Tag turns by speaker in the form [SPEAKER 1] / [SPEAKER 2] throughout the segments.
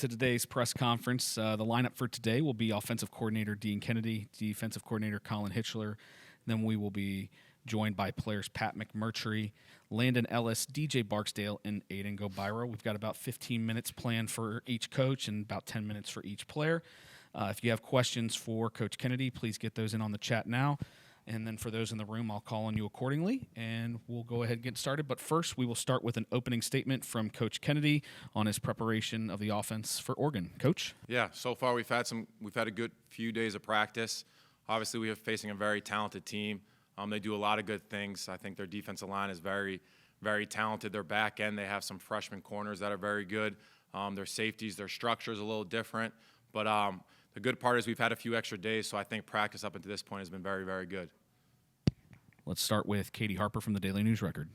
[SPEAKER 1] To today's press conference. The lineup for today will be offensive coordinator Dean Kennedy, defensive coordinator Colin Hitschler. Then we will be joined by players Pat McMurtry, Landon Ellis, DJ Barksdale, and Aiden Gobiro. We've got about 15 minutes planned for each coach and about 10 minutes for each player. If you have questions for Coach Kennedy, please get those in on the chat now. And then for those in the room, I'll call on you accordingly, and we'll go ahead and get started. But first, we will start with an opening statement from Coach Kennedy on his preparation of the offense for Oregon. Coach?
[SPEAKER 2] Yeah, so far we've had a good few days of practice. Obviously, we are facing a very talented team. They do a lot of good things. I think their defensive line is very, very talented. Their back end, they have some freshman corners that are very good. Their safeties, their structure is a little different. But the good part is we've had a few extra days, so I think practice up until this point has been very, very good.
[SPEAKER 1] Let's start with Katie Harper from the Daily News Record.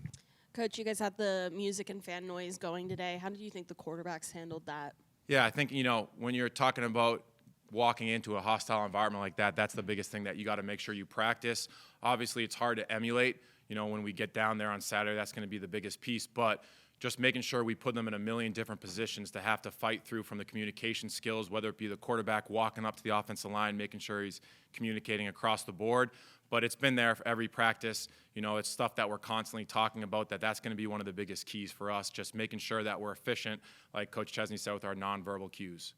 [SPEAKER 3] Coach, you guys had the music and fan noise going today. How did you think the quarterbacks handled that?
[SPEAKER 2] Yeah, I think, when you're talking about walking into a hostile environment like that, that's the biggest thing that you got to make sure you practice. Obviously, it's hard to emulate. When we get down there on Saturday, that's going to be the biggest piece. But just making sure we put them in a million different positions to have to fight through from the communication skills, whether it be the quarterback walking up to the offensive line, making sure he's communicating across the board. But it's been there for every practice. It's stuff that we're constantly talking about, that's going to be one of the biggest keys for us, just making sure that we're efficient, like Coach Chesney said, with our nonverbal cues.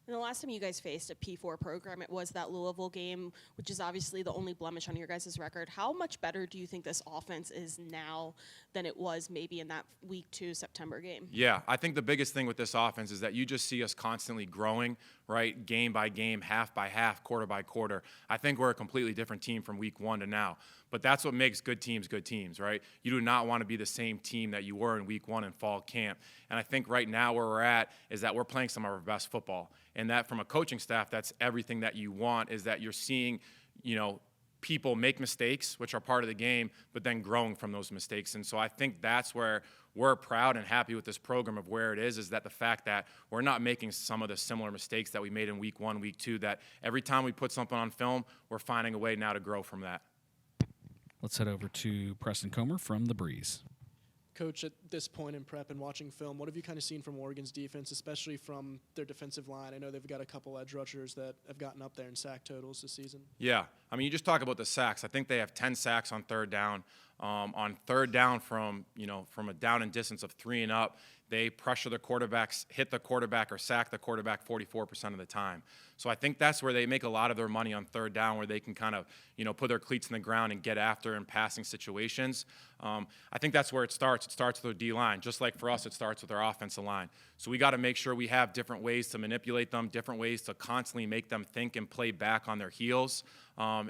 [SPEAKER 3] And the last time you guys faced a P4 program, it was that Louisville game, which is obviously the only blemish on your guys' record. How much better do you think this offense is now than it was maybe in that Week 2 September game?
[SPEAKER 2] Yeah, I think the biggest thing with this offense is that you just see us constantly growing, right, game by game, half by half, quarter by quarter. I think we're a completely different team from Week 1 to now. But that's what makes good teams, right? You do not want to be the same team that you were in Week 1 in fall camp. And I think right now where we're at is that we're playing some of our best football. And that from a coaching staff, that's everything that you want, is that you're seeing, people make mistakes, which are part of the game, but then growing from those mistakes. And so I think that's where we're proud and happy with this program of where it is that the fact that we're not making some of the similar mistakes that we made in Week 1, Week 2, that every time we put something on film, we're finding a way now to grow from that.
[SPEAKER 1] Let's head over to Preston Comer from The Breeze.
[SPEAKER 4] Coach, at this point in prep and watching film, what have you kind of seen from Oregon's defense, especially from their defensive line? I know they've got a couple edge rushers that have gotten up there in sack totals this season.
[SPEAKER 2] Yeah, you just talk about the sacks. I think they have 10 sacks on third down. On third down from a down and distance of 3 and up, they pressure the quarterbacks, hit the quarterback, or sack the quarterback 44% of the time. So I think that's where they make a lot of their money on third down, where they can kind of, put their cleats in the ground and get after in passing situations. I think that's where it starts. It starts with their D-line. Just like for us, it starts with our offensive line. So we got to make sure we have different ways to manipulate them, different ways to constantly make them think and play back on their heels,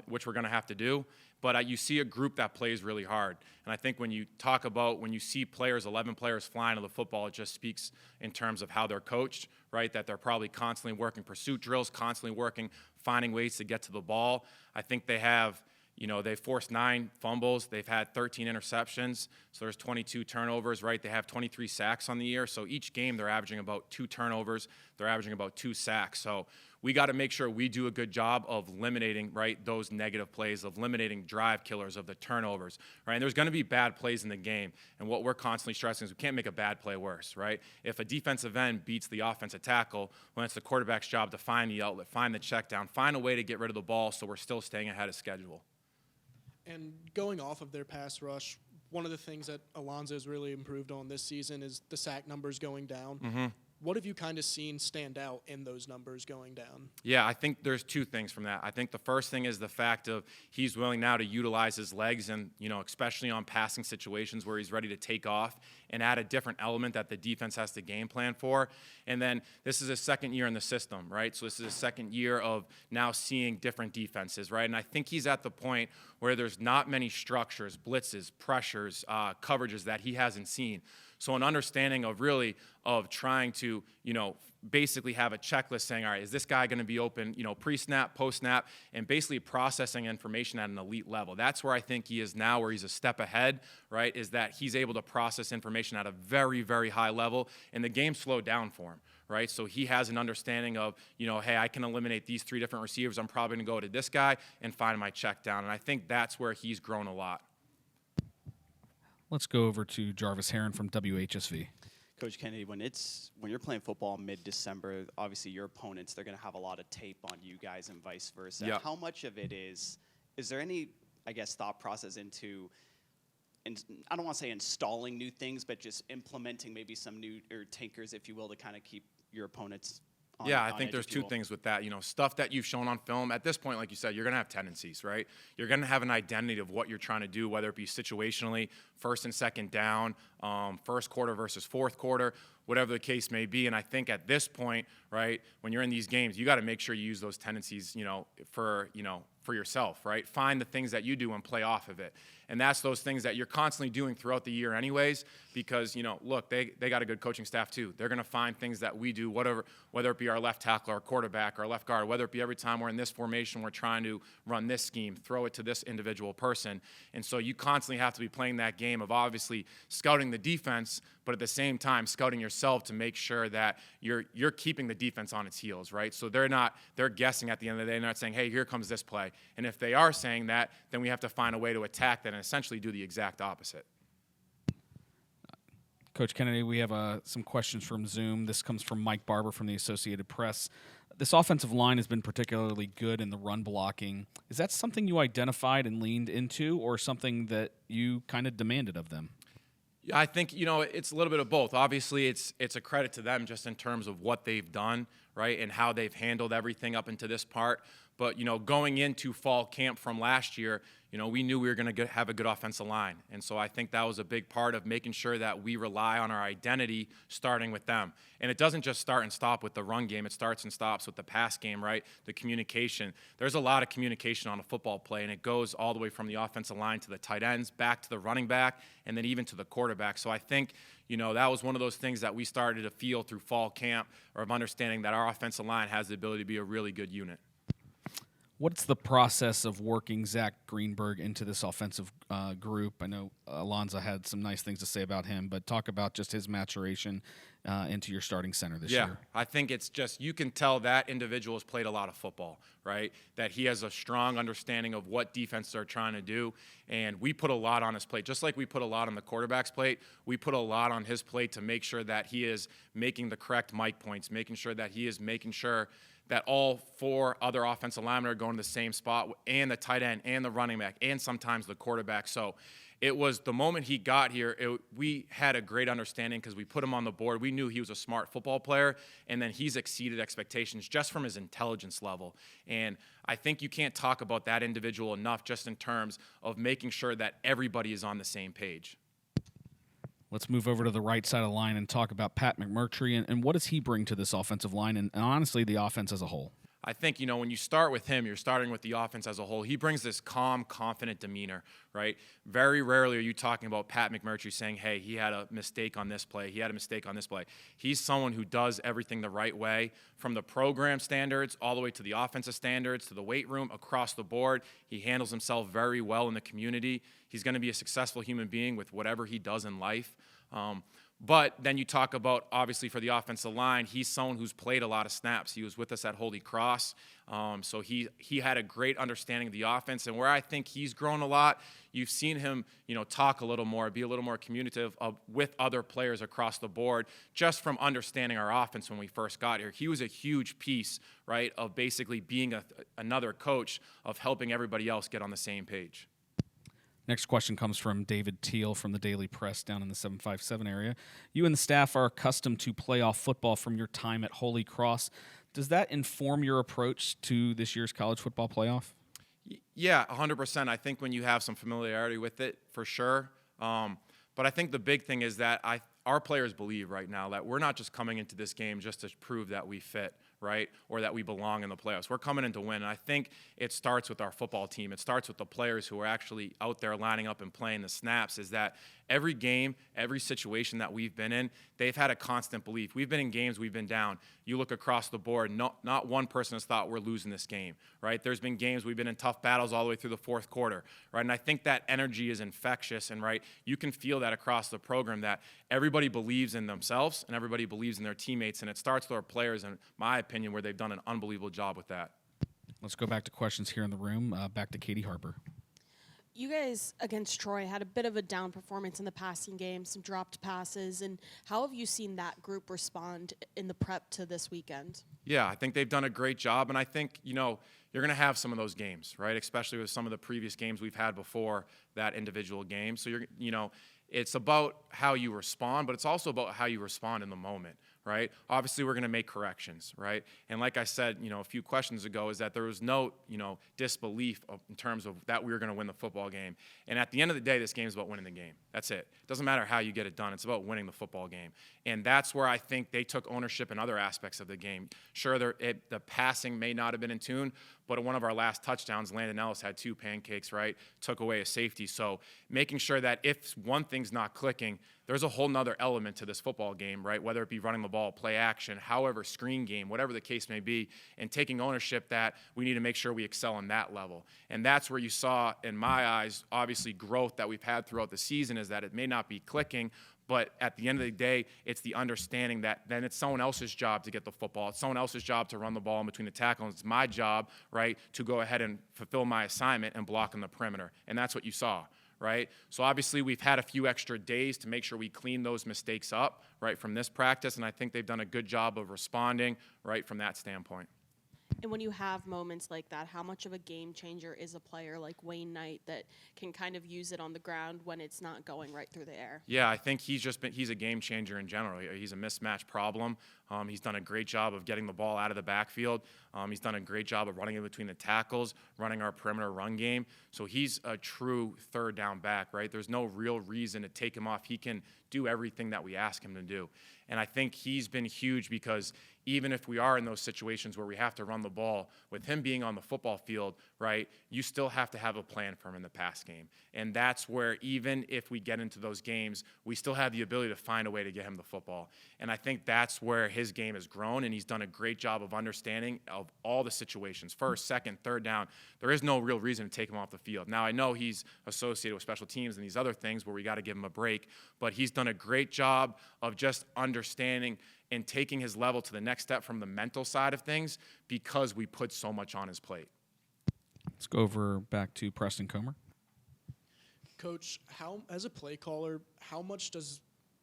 [SPEAKER 2] which we're going to have to do. But you see a group that plays really hard. And I think when you see players, 11 players flying to the football, it just speaks in terms of how they're coached, right? That they're probably constantly working pursuit drills, constantly working, finding ways to get to the ball. I think they have, they forced 9 fumbles. They've had 13 interceptions. So there's 22 turnovers, right? They have 23 sacks on the year. So each game they're averaging about 2 turnovers. They're averaging about 2 sacks. So we got to make sure we do a good job of eliminating, right, those negative plays, of eliminating drive killers, of the turnovers, right? And there's going to be bad plays in the game. And what we're constantly stressing is we can't make a bad play worse, right? If a defensive end beats the offensive tackle, well, it's the quarterback's job to find the outlet, find the check down, find a way to get rid of the ball so we're still staying ahead of schedule.
[SPEAKER 4] And going off of their pass rush, one of the things that Alonzo's really improved on this season is the sack numbers going down.
[SPEAKER 2] Mm-hmm.
[SPEAKER 4] What have you kind of seen stand out in those numbers going down?
[SPEAKER 2] Yeah, I think there's 2 things from that. I think the first thing is the fact of he's willing now to utilize his legs and, especially on passing situations where he's ready to take off and add a different element that the defense has to game plan for. And then this is his second year in the system, right? So this is his second year of now seeing different defenses, right? And I think he's at the point where there's not many structures, blitzes, pressures, coverages that he hasn't seen. So an understanding of trying to, basically have a checklist saying, all right, is this guy going to be open, pre-snap, post-snap, and basically processing information at an elite level. That's where I think he is now, where he's a step ahead, right, is that he's able to process information at a very, very high level, and the game slowed down for him, right? So he has an understanding of, hey, I can eliminate these 3 different receivers. I'm probably going to go to this guy and find my check down, and I think that's where he's grown a lot.
[SPEAKER 1] Let's go over to Jarvis Heron from WHSV.
[SPEAKER 5] Coach Kennedy, when you're playing football mid-December, obviously your opponents, they're going to have a lot of tape on you guys and vice versa.
[SPEAKER 2] Yeah.
[SPEAKER 5] How much of it is there any, I guess, thought process into, and I don't want to say installing new things, but just implementing maybe some new or tinkers, if you will, to kind of keep your opponents on,
[SPEAKER 2] yeah, I
[SPEAKER 5] on
[SPEAKER 2] think
[SPEAKER 5] edge,
[SPEAKER 2] there's
[SPEAKER 5] if you
[SPEAKER 2] two
[SPEAKER 5] will?
[SPEAKER 2] things with that. Stuff that you've shown on film. At this point, like you said, you're going to have tendencies, right? You're going to have an identity of what you're trying to do, whether it be situationally, first and second down, first quarter versus fourth quarter, whatever the case may be. And I think at this point, right, when you're in these games, you got to make sure you use those tendencies, for yourself, right? Find the things that you do and play off of it. And that's those things that you're constantly doing throughout the year anyways, because, look, they got a good coaching staff too. They're going to find things that we do, whether it be our left tackle, our quarterback, our left guard, whether it be every time we're in this formation, we're trying to run this scheme, throw it to this individual person. And so you constantly have to be playing that game of obviously scouting the defense, but at the same time scouting yourself to make sure that you're keeping the defense on its heels, right? So they're guessing at the end of the day, not saying, hey, here comes this play. And if they are saying that, then we have to find a way to attack that and essentially do the exact opposite.
[SPEAKER 1] Coach Kennedy, we have some questions from Zoom. This comes from Mike Barber from the Associated Press. This offensive line has been particularly good in the run blocking. Is that something you identified and leaned into, or something that you kind of demanded of them?
[SPEAKER 2] I think, it's a little bit of both. Obviously, it's a credit to them just in terms of what they've done, right, and how they've handled everything up into this part. But, going into fall camp from last year, we knew we were going to have a good offensive line. And so I think that was a big part of making sure that we rely on our identity starting with them. And it doesn't just start and stop with the run game. It starts and stops with the pass game, right? The communication. There's a lot of communication on a football play, and it goes all the way from the offensive line to the tight ends, back to the running back, and then even to the quarterback. So I think, that was one of those things that we started to feel through fall camp, or of understanding that our offensive line has the ability to be a really good unit.
[SPEAKER 1] What's the process of working Zach Greenberg into this offensive group? I know Alonzo had some nice things to say about him, but talk about just his maturation into your starting center this year.
[SPEAKER 2] I think it's just, you can tell that individual has played a lot of football, right? That he has a strong understanding of what defenses are trying to do, and we put a lot on his plate. Just like we put a lot on the quarterback's plate, we put a lot on his plate to make sure that he is making the correct mic points, making sure that he is making sure that all four other offensive linemen are going to the same spot, and the tight end and the running back and sometimes the quarterback. So it was the moment he got here, we had a great understanding because we put him on the board. We knew he was a smart football player, and then he's exceeded expectations just from his intelligence level. And I think you can't talk about that individual enough just in terms of making sure that everybody is on the same page.
[SPEAKER 1] Let's move over to the right side of the line and talk about Pat McMurtry and what does he bring to this offensive line and honestly the offense as a whole.
[SPEAKER 2] I think, when you start with him, you're starting with the offense as a whole. He brings this calm, confident demeanor, right? Very rarely are you talking about Pat McMurtry saying, hey, he had a mistake on this play. He had a mistake on this play. He's someone who does everything the right way, from the program standards all the way to the offensive standards, to the weight room, across the board. He handles himself very well in the community. He's going to be a successful human being with whatever he does in life. But then you talk about, obviously, for the offensive line, he's someone who's played a lot of snaps. He was with us at Holy Cross, so he had a great understanding of the offense. And where I think he's grown a lot, you've seen him, talk a little more, be a little more communicative with other players across the board, just from understanding our offense when we first got here. He was a huge piece, right, of basically being another coach, of helping everybody else get on the same page.
[SPEAKER 1] Next question comes from David Teal from the Daily Press down in the 757 area. You and the staff are accustomed to playoff football from your time at Holy Cross. Does that inform your approach to this year's college football playoff?
[SPEAKER 2] Yeah, 100%. I think when you have some familiarity with it, for sure. But I think the big thing is that our players believe right now that we're not just coming into this game just to prove that we fit, right, or that we belong in the playoffs. We're coming in to win, and I think it starts with our football team. It starts with the players who are actually out there lining up and playing the snaps, is that every game, every situation that we've been in, they've had a constant belief. We've been in games, we've been down. You look across the board, not one person has thought we're losing this game, right? There's been games we've been in tough battles all the way through the fourth quarter, right? And I think that energy is infectious, and right, you can feel that across the program, that everybody believes in themselves and everybody believes in their teammates, and it starts with our players, in my opinion, where they've done an unbelievable job with that.
[SPEAKER 1] Let's go back to questions here in the room. Back to Katie Harper.
[SPEAKER 3] You guys against Troy had a bit of a down performance in the passing game, some dropped passes, and how have you seen that group respond in the prep to this weekend?
[SPEAKER 2] Yeah, I think they've done a great job, and I think, you're going to have some of those games, right? Especially with some of the previous games we've had before that individual game. So it's about how you respond, but it's also about how you respond in the moment, right? Obviously, we're going to make corrections, right? And like I said, a few questions ago, is that there was no, disbelief in terms of that we were going to win the football game. And at the end of the day, this game is about winning the game. That's it. It doesn't matter how you get it done. It's about winning the football game. And that's where I think they took ownership in other aspects of the game. Sure, the passing may not have been in tune, but in one of our last touchdowns, Landon Ellis had 2 pancakes, right? Took away a safety. So making sure that if one thing's not clicking, there's a whole nother element to this football game, right? Whether it be running the ball, play action, however, screen game, whatever the case may be, and taking ownership that we need to make sure we excel on that level. And that's where you saw, in my eyes, obviously growth that we've had throughout the season, is that it may not be clicking, but at the end of the day, it's the understanding that then it's someone else's job to get the football. It's someone else's job to run the ball in between the tackles. It's my job, right, to go ahead and fulfill my assignment and block in the perimeter. And that's what you saw, right? So obviously we've had a few extra days to make sure we clean those mistakes up, right, from this practice. And I think they've done a good job of responding, right, from that standpoint.
[SPEAKER 3] And when you have moments like that, how much of a game changer is a player like Wayne Knight that can kind of use it on the ground when it's not going right through the air?
[SPEAKER 2] Yeah, I think he's a game changer in general. He's a mismatch problem. He's done a great job of getting the ball out of the backfield. He's done a great job of running in between the tackles, running our perimeter run game. So he's a true third down back, right? There's no real reason to take him off. He can do everything that we ask him to do. And I think he's been huge because even if we are in those situations where we have to run the ball, with him being on the football field, right, you still have to have a plan for him in the pass game. And that's where even if we get into those games, we still have the ability to find a way to get him the football. And I think that's where his game has grown, and he's done a great job of understanding of all the situations. First, second, third down, there is no real reason to take him off the field. Now, I know he's associated with special teams and these other things where we got to give him a break, but he's done a great job of just understanding and taking his level to the next step from the mental side of things because we put so much on his plate.
[SPEAKER 1] Let's go over back to Preston Comer.
[SPEAKER 4] Coach, as a play caller, how much does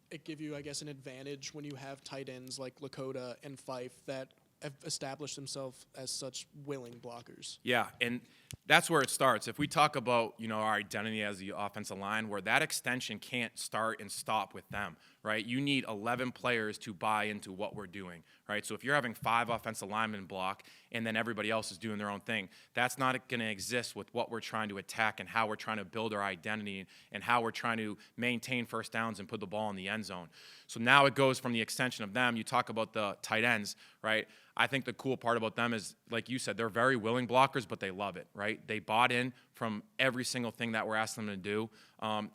[SPEAKER 4] it give you, I guess, an advantage when you have tight ends like Lakota and Fife that have established themselves as such willing blockers?
[SPEAKER 2] Yeah, and that's where it starts. If we talk about, our identity as the offensive line, where that extension can't start and stop with them, right? You need 11 players to buy into what we're doing, right? So if you're having 5 offensive linemen block and then everybody else is doing their own thing, that's not going to exist with what we're trying to attack and how we're trying to build our identity and how we're trying to maintain first downs and put the ball in the end zone. So now it goes from the extension of them. You talk about the tight ends, right? I think the cool part about them is, like you said, they're very willing blockers, but they love it, right? They bought in from every single thing that we're asking them to do,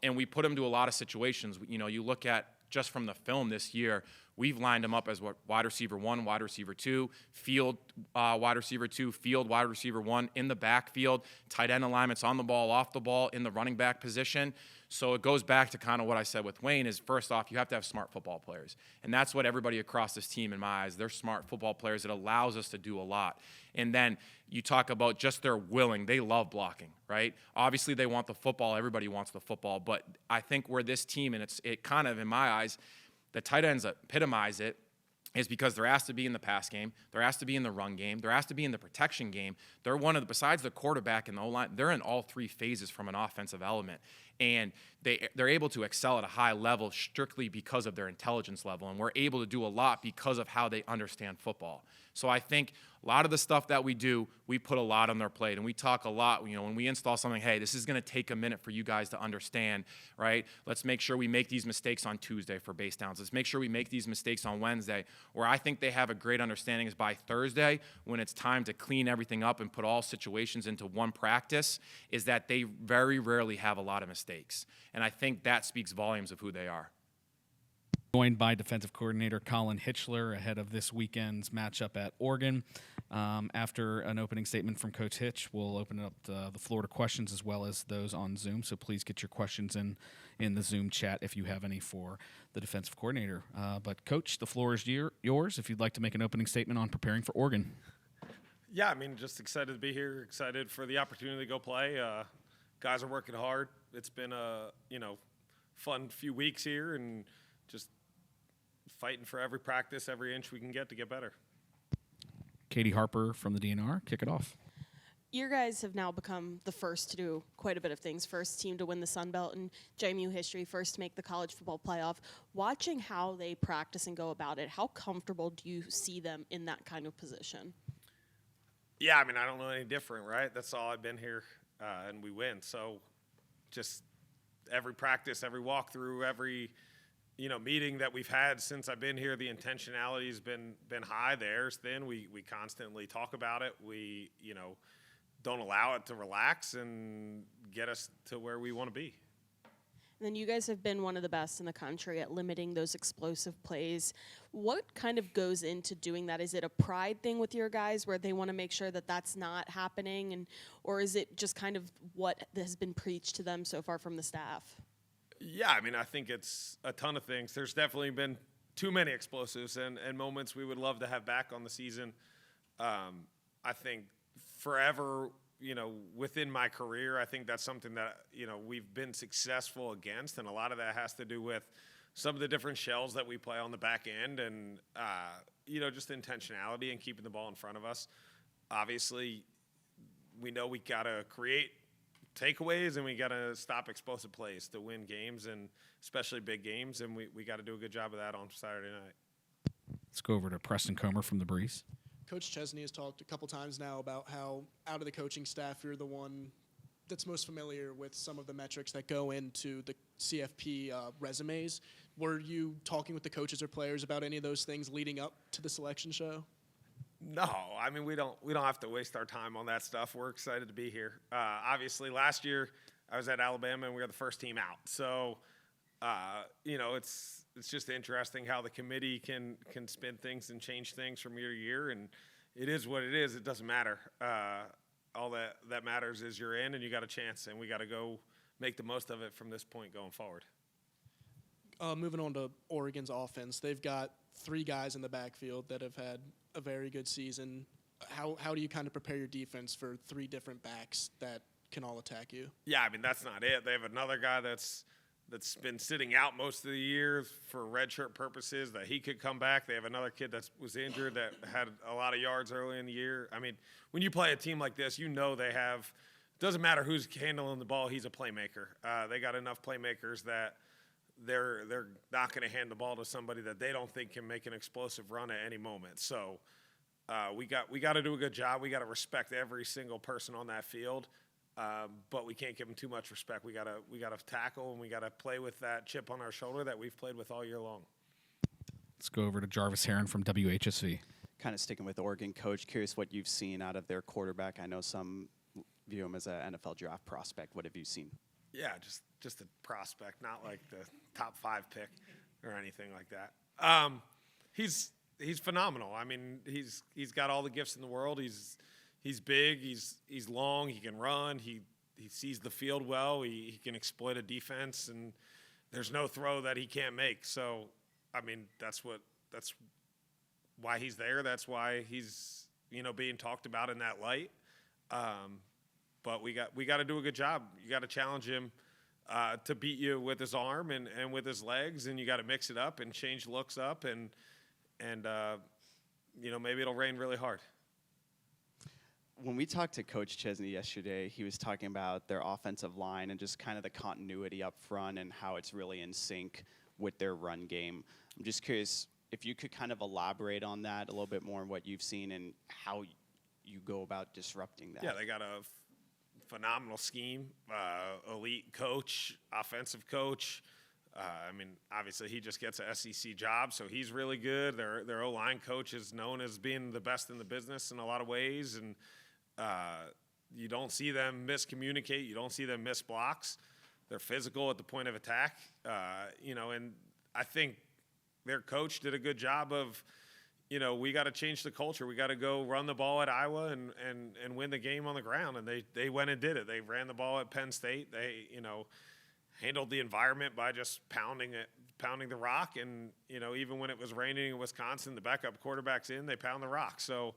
[SPEAKER 2] and we put them to a lot of situations. You look at just from the film this year, we've lined them up as wide receiver 1, wide receiver 2, field wide receiver 2, field wide receiver 1, in the backfield, tight end alignments on the ball, off the ball, in the running back position. So it goes back to kind of what I said with Wayne is, first off, you have to have smart football players. And that's what everybody across this team, in my eyes, they're smart football players. It allows us to do a lot. And then you talk about just they're willing. They love blocking, right? Obviously, they want the football. Everybody wants the football. But I think where this team, and it kind of, in my eyes, the tight ends epitomize it, is because they're asked to be in the pass game, they're asked to be in the run game, they're asked to be in the protection game. They're besides the quarterback and the O-line, they're in all 3 phases from an offensive element. And they're able to excel at a high level strictly because of their intelligence level. And we're able to do a lot because of how they understand football. So I think a lot of the stuff that we do, we put a lot on their plate. And we talk a lot, when we install something, hey, this is going to take a minute for you guys to understand, right? Let's make sure we make these mistakes on Tuesday for base downs. Let's make sure we make these mistakes on Wednesday. Where I think they have a great understanding is by Thursday, when it's time to clean everything up and put all situations into one practice, is that they very rarely have a lot of mistakes. And I think that speaks volumes of who they are.
[SPEAKER 1] Joined by defensive coordinator Colin Hitschler ahead of this weekend's matchup at Oregon. After an opening statement from Coach Hitch, we'll open up the floor to questions as well as those on Zoom. So please get your questions in the Zoom chat if you have any for the defensive coordinator. But Coach, the floor is yours if you'd like to make an opening statement on preparing for Oregon.
[SPEAKER 6] Yeah, just excited to be here, excited for the opportunity to go play. guys are working hard. It's been a, fun few weeks here and just fighting for every practice, every inch we can get to get better.
[SPEAKER 1] Katie Harper from the DNR, kick it off.
[SPEAKER 3] You guys have now become the first to do quite a bit of things. First team to win the Sun Belt in JMU history, first to make the college football playoff. Watching how they practice and go about it, how comfortable do you see them in that kind of position?
[SPEAKER 6] Yeah, I mean, I don't know any different, right? That's all I've been here, and we win. So just every practice, every walkthrough, every meeting that we've had since I've been here, the intentionality's been high. Theirs thin. We constantly talk about it. We don't allow it to relax and get us to where we want to be.
[SPEAKER 3] And then you guys have been one of the best in the country at limiting those explosive plays. What kind of goes into doing that? Is it a pride thing with your guys where they want to make sure that that's not happening, or is it just kind of what has been preached to them so far from the staff?
[SPEAKER 6] Yeah, I mean, I think it's a ton of things. There's definitely been too many explosives and moments we would love to have back on the season. I think forever, within my career, I think that's something that, we've been successful against. And a lot of that has to do with some of the different shells that we play on the back end and, just intentionality and keeping the ball in front of us. Obviously, we know we got to create takeaways and we got to stop explosive plays to win games, and especially big games. And we got to do a good job of that on Saturday night.
[SPEAKER 1] Let's go over to Preston Comer from the Breeze.
[SPEAKER 4] Coach Chesney has talked a couple times now about how out of the coaching staff, you're the one that's most familiar with some of the metrics that go into the CFP resumes. Were you talking with the coaches or players about any of those things leading up to the selection show?
[SPEAKER 6] No, I mean, we don't have to waste our time on that stuff. We're excited to be here. Obviously, last year I was at Alabama and we were the first team out. So, it's just interesting how the committee can spin things and change things from year to year, and it is what it is. It doesn't matter. All that matters is you're in and you got a chance, and we got to go make the most of it from this point going forward.
[SPEAKER 4] Moving on to Oregon's offense, they've got 3 guys in the backfield that have had a very good season. How do you kind of prepare your defense for 3 different backs that can all attack you?
[SPEAKER 6] Yeah, I mean, that's not it. They have another guy that's been sitting out most of the year for redshirt purposes that he could come back. They have another kid that was injured that had a lot of yards early in the year. I mean, when you play a team like this, they have – doesn't matter who's handling the ball, he's a playmaker. They got enough playmakers that they're not going to hand the ball to somebody that they don't think can make an explosive run at any moment. So we got to do a good job. We got to respect every single person on that field. But we can't give them too much respect. We gotta tackle, and we gotta play with that chip on our shoulder that we've played with all year long.
[SPEAKER 1] Let's go over to Jarvis Heron from WHSV.
[SPEAKER 5] Kind of sticking with Oregon, Coach, curious what you've seen out of their quarterback. I know some view him as an NFL draft prospect. What have you seen?
[SPEAKER 6] Yeah, just a prospect, not like the top 5 pick or anything like that. He's phenomenal. I mean, he's got all the gifts in the world. He's big, he's long, he can run, he sees the field well, he can exploit a defense, and there's no throw that he can't make. So, I mean, that's why he's there. That's why he's, being talked about in that light. But we got to do a good job. You got to challenge him to beat you with his arm and with his legs, and you got to mix it up and change looks up, and maybe it'll rain really hard.
[SPEAKER 5] When we talked to Coach Chesney yesterday, he was talking about their offensive line and just kind of the continuity up front and how it's really in sync with their run game. I'm just curious if you could kind of elaborate on that a little bit more and what you've seen and how you go about disrupting that.
[SPEAKER 6] Yeah, they got a phenomenal scheme, elite coach, offensive coach. I mean, obviously he just gets an SEC job, so he's really good. Their O-line coach is known as being the best in the business in a lot of ways, and you don't see them miscommunicate. You don't see them miss blocks. They're physical at the point of attack, and I think their coach did a good job of, we got to change the culture. We got to go run the ball at Iowa and win the game on the ground, and they went and did it. They ran the ball at Penn State. They, handled the environment by just pounding the rock, and even when it was raining in Wisconsin, the backup quarterback's in, they pound the rock. So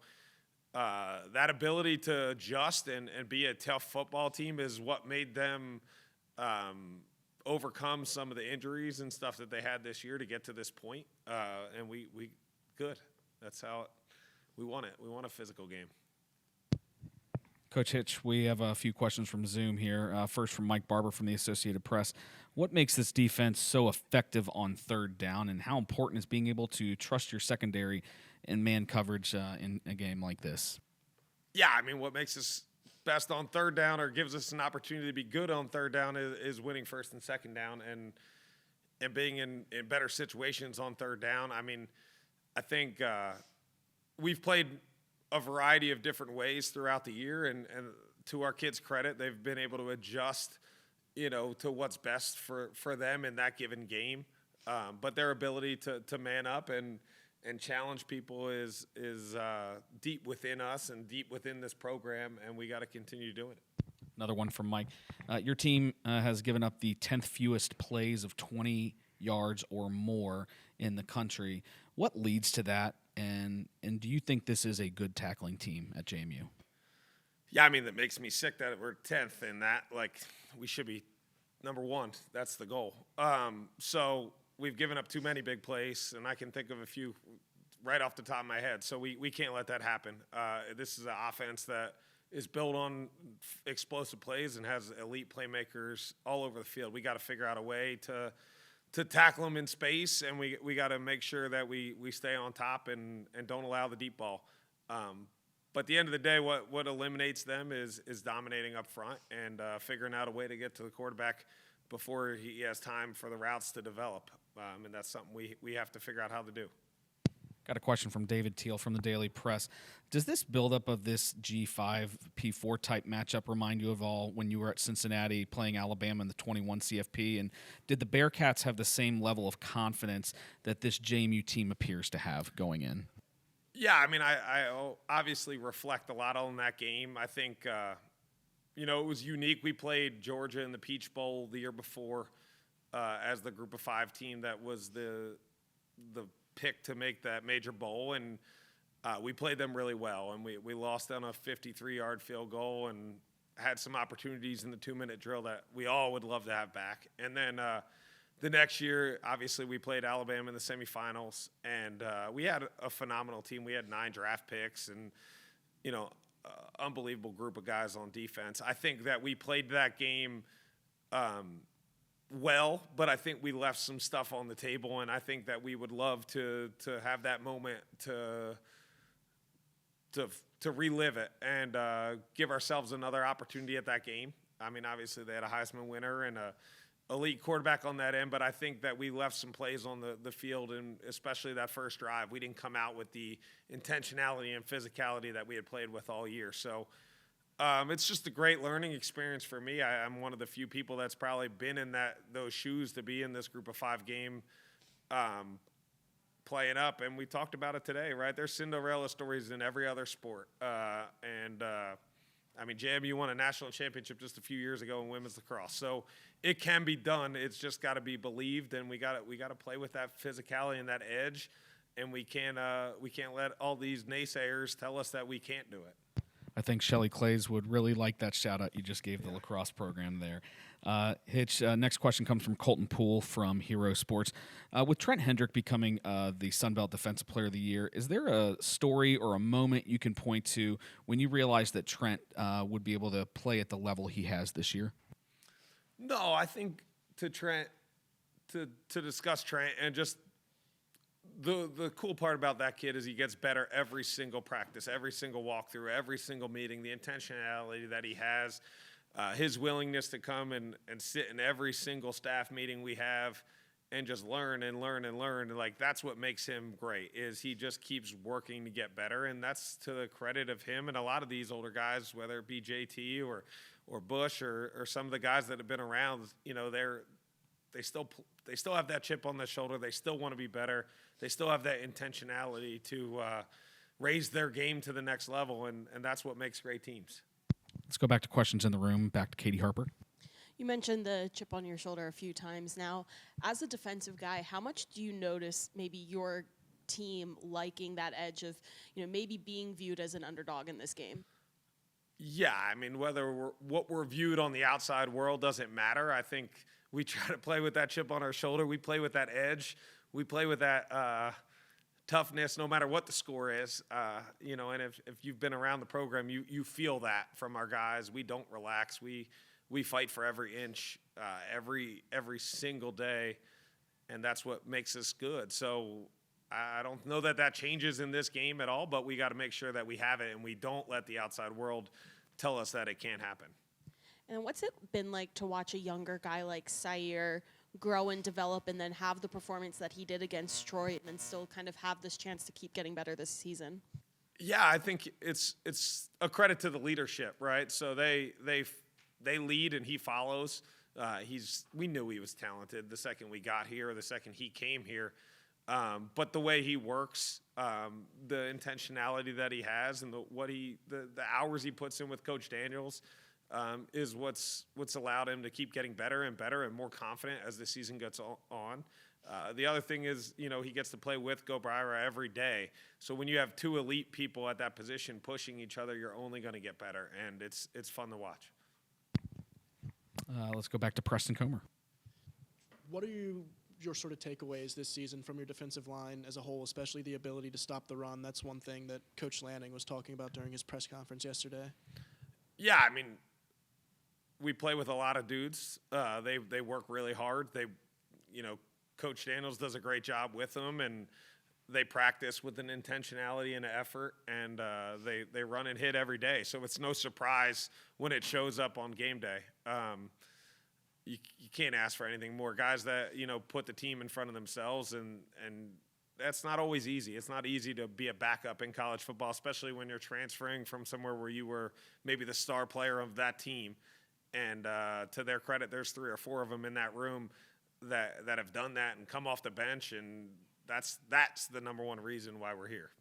[SPEAKER 6] that ability to adjust and be a tough football team is what made them overcome some of the injuries and stuff that they had this year to get to this point. And we good. That's how we want it. We want a physical game.
[SPEAKER 1] Coach Hitch, we have a few questions from Zoom here. First from Mike Barber from the Associated Press. What makes this defense so effective on third down, and how important is being able to trust your secondary in man coverage in a game like this?
[SPEAKER 6] Yeah, I mean, what makes us best on third down or gives us an opportunity to be good on third down is winning first and second down and being in better situations on third down. I mean, I think we've played a variety of different ways throughout the year, and to our kids' credit, they've been able to adjust, to what's best for them in that given game. But their ability to man up and challenge people is deep within us and deep within this program, and we got to continue doing it.
[SPEAKER 1] Another one from Mike. Your team has given up the 10th fewest plays of 20 yards or more in the country. What leads to that, and do you think this is a good tackling team at JMU?
[SPEAKER 6] Yeah, I mean, that makes me sick that we're 10th in that. Like, we should be number one. That's the goal. So we've given up too many big plays, and I can think of a few right off the top of my head. So we can't let that happen. This is an offense that is built on explosive plays and has elite playmakers all over the field. We got to figure out a way to tackle them in space, and we got to make sure that we stay on top and don't allow the deep ball. But at the end of the day, what eliminates them is dominating up front and figuring out a way to get to the quarterback before he has time for the routes to develop. And that's something we have to figure out how to do.
[SPEAKER 1] Got a question from David Teal from the Daily Press. Does this buildup of this G5, P4 type matchup remind you of all when you were at Cincinnati playing Alabama in the 21 CFP? And did the Bearcats have the same level of confidence that this JMU team appears to have going in?
[SPEAKER 6] Yeah, I mean, I obviously reflect a lot on that game. I think, it was unique. We played Georgia in the Peach Bowl the year before as the Group of 5 team that was the pick to make that major bowl, and we played them really well. And we lost on a 53-yard field goal and had some opportunities in the 2-minute drill that we all would love to have back. And then the next year, obviously, we played Alabama in the semifinals, and we had a phenomenal team. We had 9 draft picks and, unbelievable group of guys on defense. I think that we played that game well, but I think we left some stuff on the table, and I think that we would love to have that moment to relive it and give ourselves another opportunity at that game. I mean, obviously, they had a Heisman winner and a elite quarterback on that end, but I think that we left some plays on the field, and especially that first drive. We didn't come out with the intentionality and physicality that we had played with all year. So it's just a great learning experience for me. I'm one of the few people that's probably been in those shoes to be in this Group of 5 game playing up, and we talked about it today, right? There's Cinderella stories in every other sport. I mean, JMU won a national championship just a few years ago in women's lacrosse. So it can be done. It's just got to be believed, and we got to play with that physicality and that edge, and we can't let all these naysayers tell us that we can't do it.
[SPEAKER 1] I think Shelly Clays would really like that shout-out you just gave the lacrosse program there. Hitch, next question comes from Colton Poole from Hero Sports. With Trent Hendrick becoming the Sunbelt Defensive Player of the Year, is there a story or a moment you can point to when you realized that Trent would be able to play at the level he has this year?
[SPEAKER 6] No, I think to discuss Trent and just the cool part about that kid is he gets better every single practice, every single walkthrough, every single meeting, the intentionality that he has, his willingness to come and sit in every single staff meeting we have and just learn and learn and learn. Like, that's what makes him great, is he just keeps working to get better, and that's to the credit of him and a lot of these older guys, whether it be JT or Bush or some of the guys that have been around. They still have that chip on their shoulder. They still want to be better. They still have that intentionality to raise their game to the next level, and that's what makes great teams.
[SPEAKER 1] Let's go back to questions in the room. Back to Katie Harper.
[SPEAKER 3] You mentioned the chip on your shoulder a few times now. As a defensive guy, how much do you notice maybe your team liking that edge of, maybe being viewed as an underdog in this game?
[SPEAKER 6] Yeah, I mean, what we're viewed on the outside world doesn't matter. I think we try to play with that chip on our shoulder. We play with that edge. We play with that toughness, no matter what the score is. And if you've been around the program, you feel that from our guys. We don't relax. We fight for every inch, every single day, and that's what makes us good. So I don't know that changes in this game at all, but we got to make sure that we have it and we don't let the outside world tell us that it can't happen.
[SPEAKER 3] And what's it been like to watch a younger guy like Sayer grow and develop and then have the performance that he did against Troy and then still kind of have this chance to keep getting better this season?
[SPEAKER 6] Yeah, I think it's a credit to the leadership, right? So they lead and he follows. We knew he was talented the second we got here, or the second he came here. But the way he works, the intentionality that he has, and the hours he puts in with Coach Daniels, is what's allowed him to keep getting better and better and more confident as the season gets on. The other thing is, he gets to play with Gobraira every day. So when you have two elite people at that position pushing each other, you're only going to get better, and it's fun to watch.
[SPEAKER 1] Let's go back to Preston Comer.
[SPEAKER 4] What are your sort of takeaways this season from your defensive line as a whole, especially the ability to stop the run? That's one thing that Coach Lanning was talking about during his press conference yesterday.
[SPEAKER 6] Yeah, I mean, we play with a lot of dudes. They work really hard. Coach Daniels does a great job with them, and they practice with an intentionality and an effort, and they run and hit every day. So it's no surprise when it shows up on game day. You can't ask for anything more. Guys that, put the team in front of themselves, and that's not always easy. It's not easy to be a backup in college football, especially when you're transferring from somewhere where you were maybe the star player of that team. And to their credit, there's 3 or 4 of them in that room that have done that and come off the bench, and that's the number one reason why we're here.